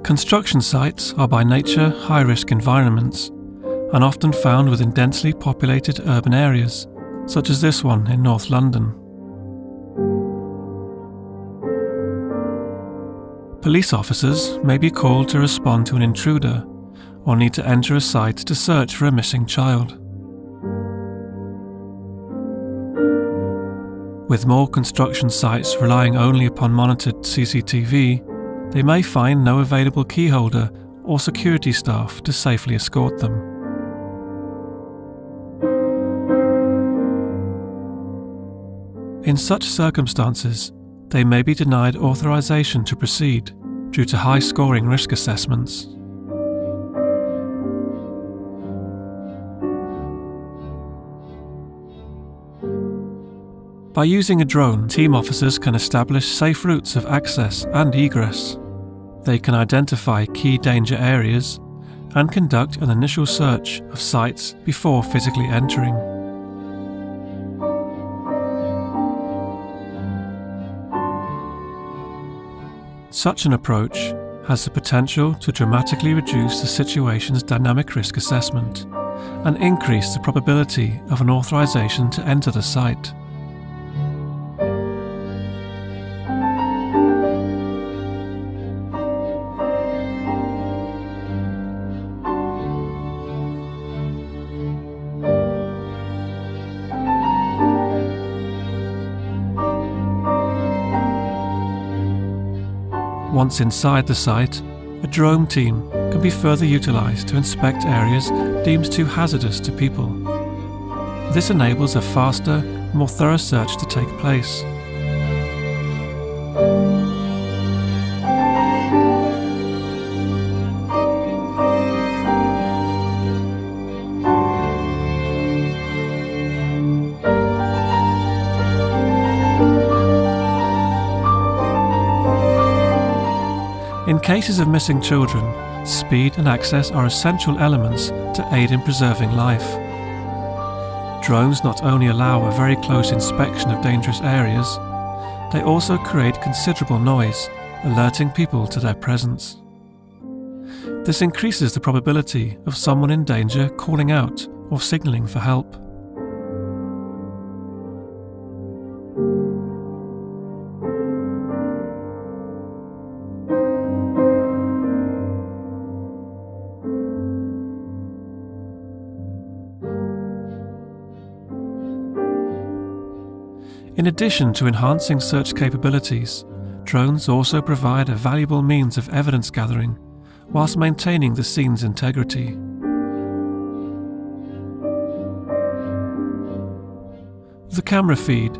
Construction sites are by nature high-risk environments and often found within densely populated urban areas, such as this one in North London. Police officers may be called to respond to an intruder or need to enter a site to search for a missing child. With more construction sites relying only upon monitored CCTV, they may find no available key holder or security staff to safely escort them. In such circumstances, they may be denied authorization to proceed due to high-scoring risk assessments. By using a drone, team officers can establish safe routes of access and egress. They can identify key danger areas and conduct an initial search of sites before physically entering. Such an approach has the potential to dramatically reduce the situation's dynamic risk assessment and increase the probability of an authorization to enter the site. Once inside the site, a drone team can be further utilised to inspect areas deemed too hazardous to people. This enables a faster, more thorough search to take place. In cases of missing children, speed and access are essential elements to aid in preserving life. Drones not only allow a very close inspection of dangerous areas, they also create considerable noise, alerting people to their presence. This increases the probability of someone in danger calling out or signalling for help. In addition to enhancing search capabilities, drones also provide a valuable means of evidence gathering whilst maintaining the scene's integrity. The camera feed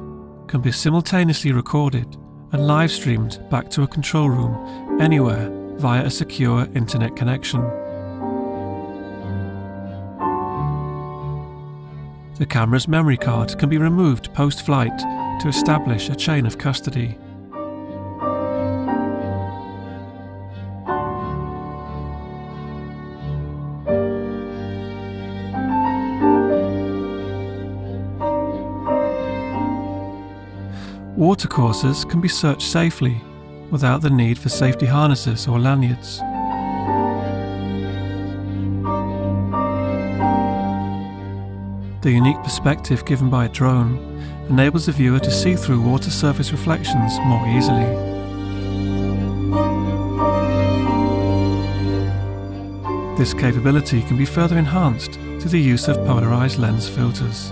can be simultaneously recorded and live-streamed back to a control room anywhere via a secure internet connection. The camera's memory card can be removed post-flight to establish a chain of custody. Watercourses can be searched safely without the need for safety harnesses or lanyards. The unique perspective given by a drone enables the viewer to see through water surface reflections more easily. This capability can be further enhanced through the use of polarized lens filters.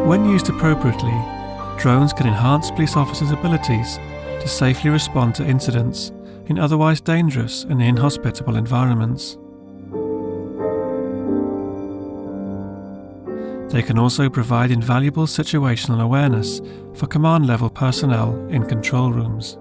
When used appropriately, drones can enhance police officers' abilities to safely respond to incidents in otherwise dangerous and inhospitable environments. They can also provide invaluable situational awareness for command-level personnel in control rooms.